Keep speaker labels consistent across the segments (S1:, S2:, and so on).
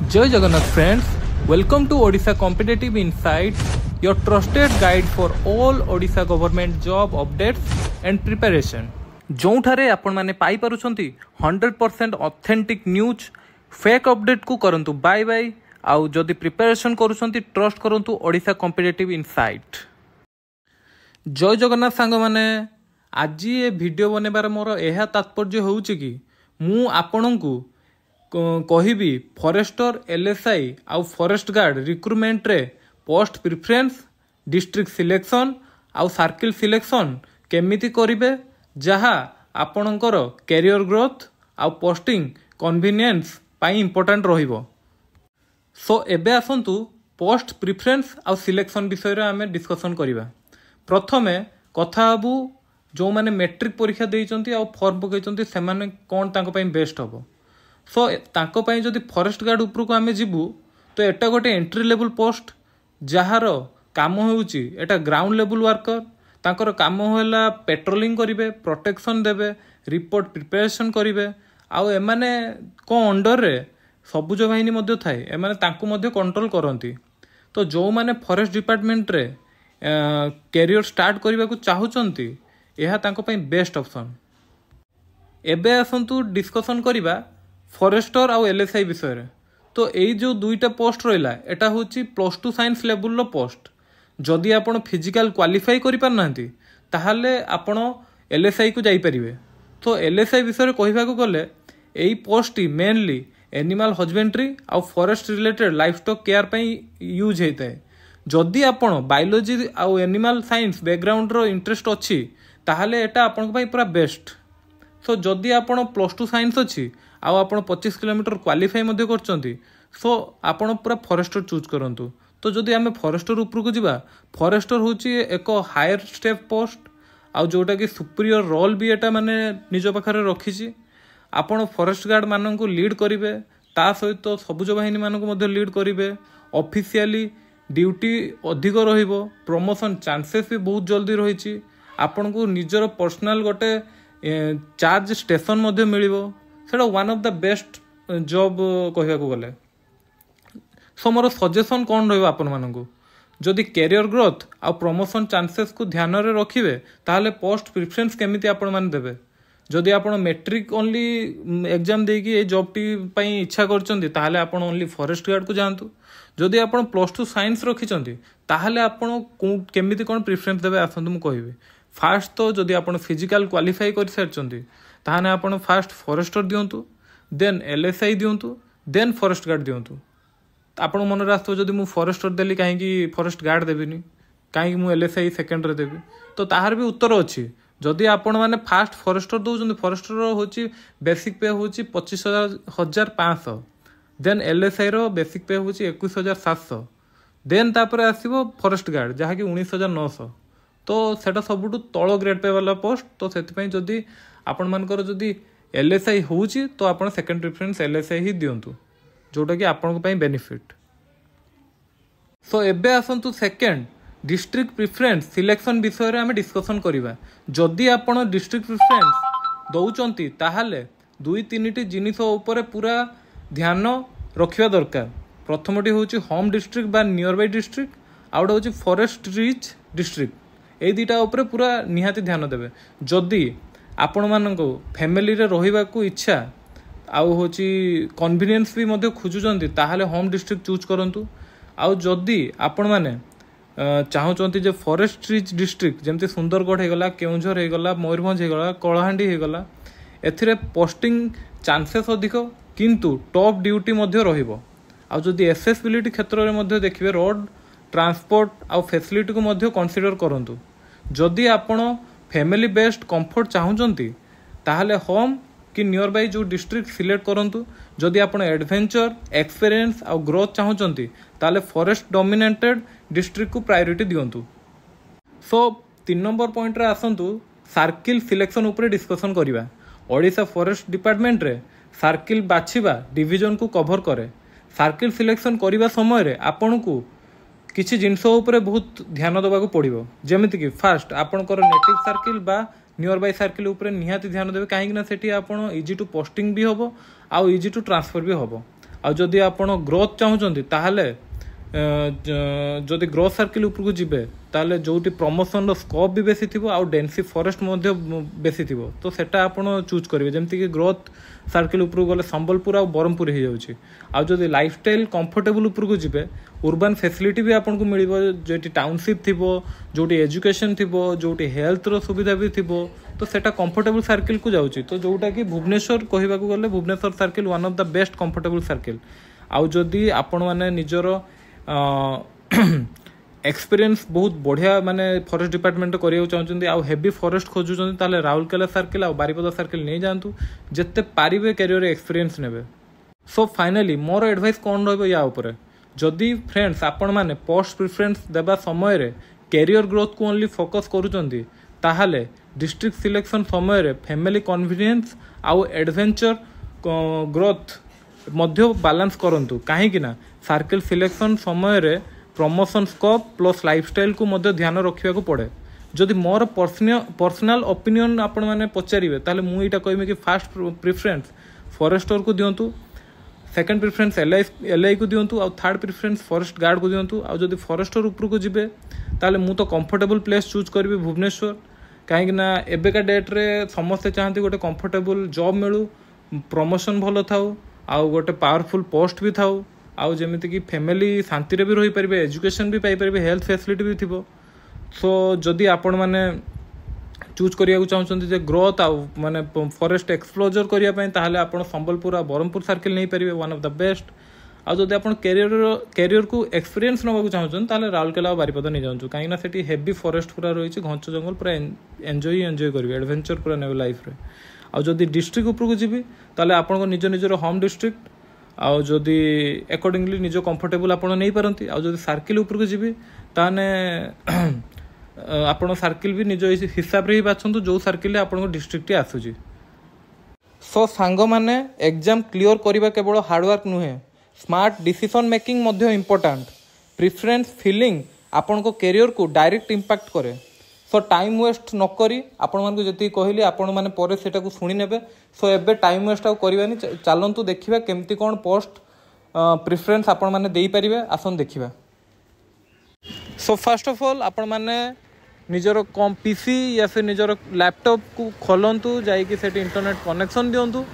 S1: Jai Jagannath friends, welcome to Odisha Competitive Insight, your trusted guide for all Odisha government job updates and preparation. जोठारे आपण माने पाई पारुछंती 100% authentic news fake update को करंतु bye bye आउ जदि preparation करूछंती trust करंतु Odisha competitive insight. जय जगन्नाथ सांग माने आज ये वीडियो बनेबार मोर एहा तात्पर्य होउछि कि मु आपनकु कहिबी फॉरेस्टर एलएसआई आउ फॉरेस्ट गार्ड रिक्रुटमेंट रे पोस्ट प्रिफरेंस डिस्ट्रिक्ट सिलेक्शन आउ सर्किल सिलेक्शन केमिति करिवे जहा आपणकर कैरियर ग्रोथ आउ पोस्टिंग कन्वीनियंस पाई इंपोर्टेंट रहिबो। सो एबे आसंतु पोस्ट प्रिफरेंस आउ सिलेक्शन विषय रे आमे डिस्कशन करिबा। प्रथमे कथा हबु जो माने मैट्रिक परीक्षा देइचंती आउ फॉर्म पकैचंती सेमाने कोन तांको पई बेस्ट हबो। सो तांको पई जदि फॉरेस्ट गार्ड ऊपर को आमे जिबु तो एटा गोटे एंट्री लेवल पोस्ट जहार काम होउची एटा ग्राउंड लेवल वर्कर तांकर काम होला पेट्रोलिंग करिवे प्रोटेक्शन देबे रिपोर्ट प्रिपरेशन करिवे आउ एमाने को अंडर रे सबुज बाहिनी मध्य थाए एमाने तांको मध्य कंट्रोल करंती। तो जो माने फॉरेस्ट डिपार्टमेंट रे कैरियर स्टार्ट करबा को चाहुचंती एहा तांको पई बेस्ट ऑप्शन। एबे आसंतु डिस्कशन करिबा फॉरेस्टर आउ एलएसआई विषय रे। तो एई जो दुईटा पोस्ट रहिला एटा होची +2 साइंस लेवल लो पोस्ट। जदि आपण फिजिकल क्वालिफाई करि पार नांती ताहाले आपण एलएसआई को जाई परिबे। तो एलएसआई विषय रे कहिबा को गले एई पोस्ट मेनली एनिमल हस्बेंड्री आउ forest related life stock care पई यूज हेताय। जदि आपण बायोलॉजी आउ एनिमल साइंस बैकग्राउंड रो इंटरेस्ट अछि ताहाले एटा आपण पई पूरा बेस्ट। सो जदि आपण +2 साइंस अछि आउ आपण 25 किलोमीटर क्वालिफाई मध्य करचंती सो आपण पूरा फॉरेस्टर चूज करंतु। तो जदि आमे फॉरेस्टर ऊपर को जिबा फॉरेस्टर होची एक हायर स्टेप पोस्ट आउ जोटा कि सुपीरियर रोल भी एटा माने निज पाखरे रखिछि। आपण फॉरेस्ट गार्ड मानन को लीड करिवे ता सहित सबुज बाहिनी मानन को मध्य लीड करिवे। ऑफिशियली ड्यूटी अधिक रहिबो प्रमोशन चांसेस भी बहुत जल्दी रहिछि। आपण को निजर पर्सनल गोटे चार्ज स्टेशन मध्य मिलिबो सेटा one of the best job कहया को गले। सो मोर सजेशन कौन रहिबो आपण माननकु जदि कैरियर ग्रोथ आ प्रमोशन चांसेस को ध्यान रे रखिबे ताहले पोस्ट प्रिफरेंस केमिति आपण मान देबे। जदि आपण मैट्रिक ओनली एग्जाम देकी ए जॉब टी पई इच्छा करचंती ताहले आपण ओनली फॉरेस्ट गार्ड को जानतु। जदि आपण +2 साइंस रखिचंती ताहले आपण केमिति कोन प्रिफरेंस देबे आसंतु मु कहिबे। फास्ट तो जदि आपण फिजिकल क्वालिफाई कर सारचंती ताहने आपण फास्ट फॉरेस्टर दियंतु देन एलएसआई दियंतु देन फॉरेस्ट गार्ड दियंतु। आपण मन रास्तो जदि मु फॉरेस्टर देली काहे कि फॉरेस्ट गार्ड देबिनी काहे कि मु एलएसआई सेकंड रे देबी तो ताहार भी उत्तर अछि। जदि आपण माने फास्ट फॉरेस्टर दोउचंदी फॉरेस्टर होची बेसिक पे होची 25,500 देन एलएसआई रो बेसिक पे होची 21,700 देन तापर आसीबो फॉरेस्ट गार्ड जहा कि 19,900। तो सेटा सबुटु तळ ग्रेड पे वाला पोस्ट। तो सेति पई जदि आपण मानकर जदि एलएसआई होची तो आपण सेकंड प्रेफरेंस एलएसआई ही दियंतु जोटा कि आपण को बेनिफिट। सो एबे आसंतु सेकंड डिस्ट्रिक्ट प्रिफरेंस सिलेक्शन विषय रे हमें डिस्कशन करिबा। जदि आपण डिस्ट्रिक्ट प्रिफरेंस दउचंती ताहाले 2-3टी जिनिस ऊपर पूरा ध्यान रखिबा दरकार। प्रथमटी होची होम डिस्ट्रिक्ट बा नियर बाय डिस्ट्रिक्ट आउट होची फॉरेस्ट रिच डिस्ट्रिक्ट। ए दुटा ऊपर पूरा निहाती ध्यान देबे। जदि आपण मानको फैमिली रे रहिबा को इच्छा आउ होची कन्वीनियंस भी मध्य खोजुचंती ताहाले होम डिस्ट्रिक्ट चूज करंतु। आउ जदि आपण माने चाहुचंती जे फॉरेस्ट रिच डिस्ट्रिक्ट जेमति सुंदरगढ़ हे गला केउंझर हे गला मयूरभंज हे गला कलाहांडी हे गला एथिरे पोस्टिंग चांसेस अधिक किंतु टॉप ड्यूटी मध्य रहिबो। आउ जदि एसेसिबिलिटी क्षेत्र रे मध्य देखिबे रोड ट्रांसपोर्ट आउ फैसिलिटी को मध्य कंसीडर करंतु। जदि आपण फैमिली बेस्ड कंफर्ट चाहुचंती ताहाले होम कि नियर बाय जो डिस्ट्रिक्ट सिलेक्ट करंतु। जदि आपण एडवेंचर एक्सपीरियंस आउ ग्रोथ चाहुचंती ताले फॉरेस्ट डोमिनेटेड डिस्ट्रिक्ट को प्रायोरिटी दियंतु। सो 3 नंबर पॉइंट रे आसंतु सर्किल सिलेक्शन ऊपर डिस्कशन करिबा। ओडिशा फॉरेस्ट डिपार्टमेंट रे सर्किल बाछिबा डिवीजन को कवर करे। सर्किल सिलेक्शन करिबा समय रे आपण को किछि जिंस ऊपर बहुत ध्यान देबा को पड़िबो। जेमिति कि फास्ट आपणकर नेटिव सर्किल बा नियर बाय सर्किल ऊपर निहाती ध्यान देबे काहे कि ना सेठी आपण इजी टू पोस्टिंग भी होबो आउ इजी टू ट्रांसफर भी होबो। आदि आप ग्रोथ चाहूँगी ताहले जदि ग्रोथ सर्किल उपरको जिबे ताले जोटी प्रमोशन स्कोप भी बेसी थी आउ डेंसी फॉरेस्ट बेसी थी तो सेटा आपण चूज करेंगे जमती कि ग्रोथ सर्किल उपरको गले संबलपुर आ ब्रह्मपुर हो जाउछि आदि लाइफस्टाइल कंफर्टेबल उपरको जिबे उर्बान फैसिलिटी भी आपको मिल जो टाउनशिप थी जोटी एजुकेशन थी जोटी हेल्थ रो सुविधा भी थी तो सेटा कंफर्टेबल सर्किल को जाउछि तो जोटा कि भुवनेश्वर कहवा गले Bhubaneswar circle one of the best comfortable circle आउ जदि आपण माने निजर एक्सपीरियंस बहुत बढ़िया माने फॉरेस्ट डिपार्टमेंट करिया चाहते आउ हेवी फॉरेस्ट खोजुचंती ताले राउरकेला सर्किल आ बारिपदा सर्किल नहीं जातु जिते पारिबे कैरियर एक्सपीरियंस नेबे। सो फाइनली मोर एडवाइस कौन रहिबो या ऊपर जदि फ्रेंड्स आपण माने पोस्ट प्रिफरेंस देबा समय रे कैरियर ग्रोथ को ओनली फोकस करूचंती ताहाले डिस्ट्रिक्ट सिलेक्शन समय रे फैमिली कन्वीनियंस आउ एडवेंचर ग्रोथ मध्य बैलेंस करंतु कहीं ना सर्किल सिलेक्शन समय रे प्रमोशन स्कोप प्लस लाइफस्टाइल को मध्य ध्यान रखा पड़े जदि मोर पर्सनल ओपिनियन आपण मैंने पचारे ताले मुझे कहमी कि फास्ट प्रिफरेंस फॉरेस्टर को दिंतु सेकंड प्रिफरेंस एल आई को दिंतु आउ थर्ड प्रिफरेंस फॉरेस्ट गार्ड को दिंतु आउ जदि फॉरेस्टर ऊपर को जिबे ताले मु तो कंफर्टेबल प्लेस चूज करी भुवनेश्वर कहीं एबेका डेट रे समस्ते चाहती गोटे कंफर्टेबल जॉब मिलू प्रमोशन भल थाउ आउ गोटे पावरफुल पोस्ट भी थाउ आउ जमीती कि फैमिली शांति भी रही पारे एजुकेशन भी पाइपर हेल्थ फैसिलिटी भी थी सो जदि आपण मैंने चूज करिया चाहते जे ग्रोथ आउ माने फॉरेस्ट एक्सप्लोजर करने ताहले आपण संबलपुर आ ब्रह्मपुर सर्किल नहीं पारे वन ऑफ द बेस्ट आउ जदि आपण कैरियर को एक्सपीरियंस नवाक चाहते ताहले राउरकेला बारिपदा नहीं जाऊँ कहीं से हेवी फॉरेस्ट पूरा रही घंच जंगल पूरा एंजॉय करेंगे एडवेंचर पूरा ने लाइफ रे आउ जदि डिस्ट्रिक्ट उपरको जीवी ताहले आपण निज निजर होम डिस्ट्रिक्ट आउ जदि अकॉर्डिंगली निज कंफर्टेबल आपण नहीं पारंती आउ जदि सर्किल ऊपर को जीवी ताने आपण सर्किल भी निज हिसाब रे ही बाछंतु जो सर्किल आपण डिस्ट्रिक्ट आसुची। सो सांग माने एग्जाम क्लियर करबा केवल हार्डवर्क नुहे स्मार्ट डिसीजन मेकिंग मध्य इंपोर्टेंट प्रिफरेंस फीलिंग आपण को कैरियर को डायरेक्ट इंपैक्ट करे सो टाइम वेस्ट न करी आपण मानक जति कहली आपण माने परे सेटा को सुनी नेबे सो एबे टाइम वेस्ट आ करबानी चलंतु देखिबा केमती कोन पोस्ट प्रिफरेंस आपण माने देई परिबे आसन देखिबा। सो फर्स्ट ऑफ ऑल आपण माने निजर कम पीसी या फिर निजर लैपटॉप को खोलंतु जाई कि सेट इंटरनेट कनेक्शन दियंतु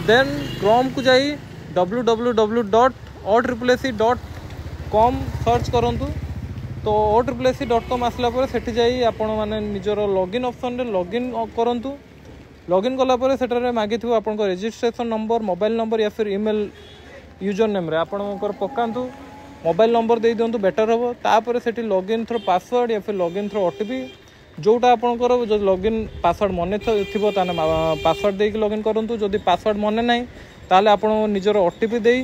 S1: देन क्रोम को जाई www.otripleC.com सर्च करंतु तो otripleC.com आसला पर सेठी जाई आपण माने निजर लॉगिन ऑप्शन रे लॉगिन करंतु लॉगिन कला पर सेटर मागी थिबो आपण को रजिस्ट्रेशन नंबर मोबाइल नंबर या फिर ईमेल यूजर नेम रे आपण को पकांतु मोबाइल नंबर दे दियंतु बेटर हो तापर सेठी लॉगिन थ्रू पासवर्ड या फिर लॉगिन थ्रू ओटीपी जोटा आपणकर जो लॉगिन पासवर्ड मन थिबो ताने पासवर्ड देकी लॉगिन करंतु जदि पासवर्ड मन नाही ताले आपण निजर ओटीपी देई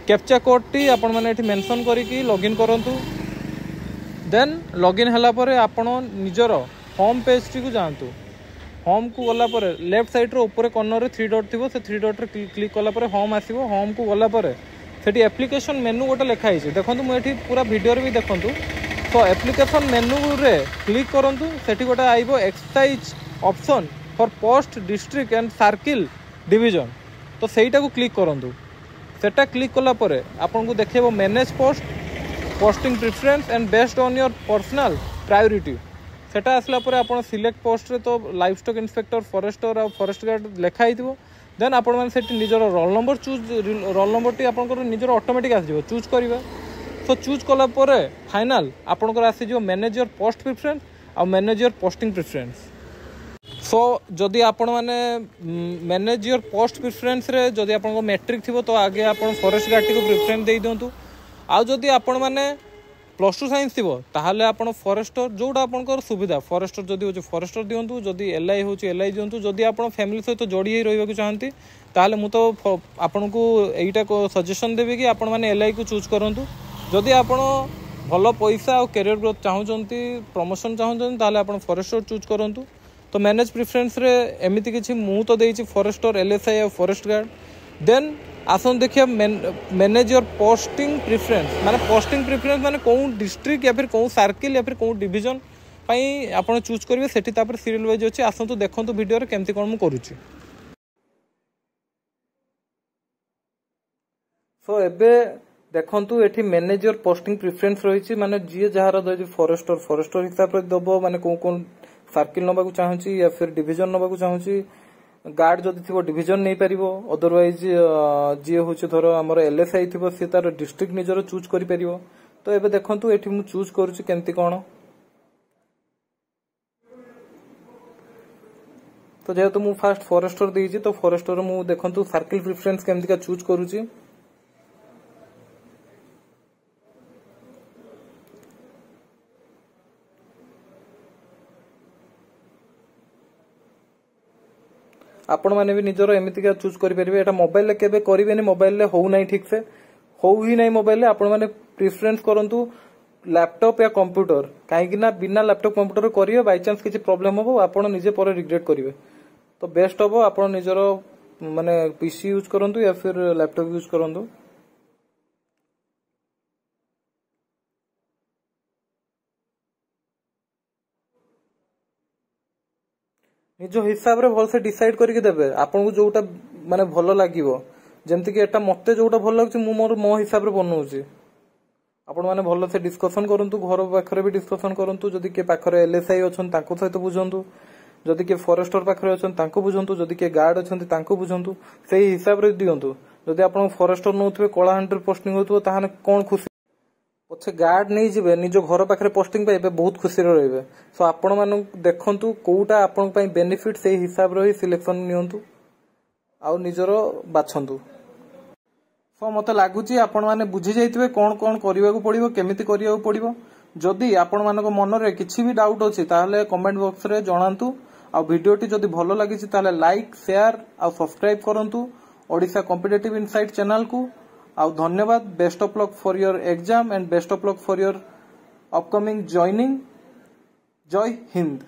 S1: कैप्चा कोड टी आपण माने एठी मेंशन करिकी लॉगिन करंतु देन लॉगिन हला पर आपण निजर होम पेज टी को जानतु होम को गला पर लेफ्ट साइड रो ऊपर कॉर्नर रे 3 डॉट थिबो से 3 डॉट रे क्लिक कला पर होम आसीबो होम को गला पर सेठी एप्लिकेशन मेनू गोटे लिखाई है देखो मुझे पूरा वीडियो भी देखूँ तो एप्लिकेशन मेनू रे क्लिक करूँ सेठी गोटे आइबो exercise option for post district and circle division तो सहीटा को क्लिक करूँ सेटा क्लिक कला परे आपन को देखिए manage post posting preference and based on your personal priority सेटा आसला परे आपन सिलेक्ट पोस्ट रे तो लाइफ स्टॉक इंस्पेक्टर फॉरेस्टर और फॉरेस्ट गार्ड लिखाई थी देन आपण मैंने से निजर roll number choose roll number T आपंकर निजर ऑटोमेटिक आसो चूज करिवे सो चूज कला परे फाइनल आपंकर आसी मैनेज योर पोस्ट प्रिफरेंस और मैनेज योर पोस्टिंग प्रिफरेंस सो जदि आपण माने मैनेज योर पोस्ट प्रिफरेंस रे जदि आपन मैट्रिक थिबो तो आगे आपण फॉरेस्ट गार्ड को प्रिफरेंस दे दियंतु आ जदि आपण माने +2 साइंस थी ताहले आपण फॉरेस्टर जोड़ा आपनकर सुविधा फॉरेस्टर जदि हो फॉरेस्टर दियंतु जदि एलआई हो एलआई दियंतु जदि आपण फैमिली सहित जोड़ी ही रहिबा चाहती ताहले मु तो आपण को एटा को सजेशन देबी कि आपण माने एलआई को चूज करंतु जदि आपण भल पैसा और कैरियर ग्रोथ चाहूचंती प्रमोशन चाहूचंती ताहले आपण फॉरेस्टर चूज करंतु तो मैनेज प्रिफरेंस रे एमिति किछि मु तो देछि फॉरेस्टर एलएसआई और फॉरेस्ट गार्ड देन आसन देखिए मैनेज योर पोस्टिंग प्रिफरेंस माने पोस्टिंग प्रिफरेंस माने कौन डिस्ट्रिक्ट या फिर कौन सर्किल या फिर कौन डिवीजन पई आपण चूज करिवे सेठी तापर सीरियल वाइज अछि आसंतु देखंतु वीडियो रे केमति कोन मु करूची। सो एबे देखंतु एठी मैनेजर पोस्टिंग प्रेफरेंस रही माने जी जहार फॉरेस्टर हिसाब रे दबो माने कोन सर्किल नबा को चाहूची या फिर डिवीजन नबा को चाहूची गार्ड जदि थी डिवीजन नहीं पारिबो अदरवाइज जी हूँ धर आम एलएसआई थी सी तार डिस्ट्रिक्ट निजर चूज कर पारिबो। तो एबे देखंतु एठी मु चूज करूची केमती कोन। तो जेहेतु मु फास्ट फॉरेस्टर देइची तो फॉरेस्टर मु देखंतु सर्किल प्रेफरेंस केमती का चूज करूची। आपण माने भी निजर एमती का चूज करि परिबे। एटा मोबाइल ले केबे करिवेनी, मोबाइल ले हो नाही ठीक से हो ही नाही मोबाइल ले। आपण माने प्रेफरेंस करंतु लैपटॉप या कंप्यूटर, काहे ना बिना लैपटॉप कंप्यूटर करियो बाय चांस किछि प्रॉब्लम हो आपण निजे पर रिग्रेट करिवे। तो बेस्ट हो आपण निजर माने पीसी यूज करंतु या फिर लैपटॉप यूज करंतु। निज हिसाब रे भल से डिसाइड करके देबे आपन को जोटा माने भलो लागिवो। जेमति कि एटा मते जोटा भल लागछ मु मोर मो हिसाब रे बनौची। आपण माने भल से डिस्कशन करंतु, घर पाखरे भी डिस्कशन करंतु। जदि के पाखरे एलएसआई अछन ताको सहित बुझंतु, जदि के फॉरेस्टर पाखरे अछन ताको बुझंतु, जदि के गार्ड अछन ताको बुझंतु। सेही हिसाब रे दियंतु। जदि आपण फॉरेस्टर नउथबे कलाहांडर पोस्टिंग होतबो ताहाने कोन खुशी पछे गार्ड नहीं जिबे निज घर पाखरे पोस्टिंग पाइबे बहुत खुशी रहिबे। सो आपण मानु देखंतु कोउटा आपण पई बेनिफिट सेही हिसाब रे सिलेक्शन नियंतु आ निजरो बाछंतु। सो मते लागुची आपण माने बुझी जाइतबे कोन कोन करिवा को पड़िबो, केमिति करिवा को पड़िबो। जदि आपण मानको मन रे किछि भी डाउट अछि ताहले कमेंट बॉक्स रे जणांतु। आ वीडियोटी जदि भलो लागिछि ताहले लाइक शेयर आ सब्सक्राइब करंतु ओडिसा कॉम्पिटिटिव इनसाइट चैनल को। आउ धन्यवाद। Best of luck for your exam and best of luck for your upcoming joining. जय हिंद।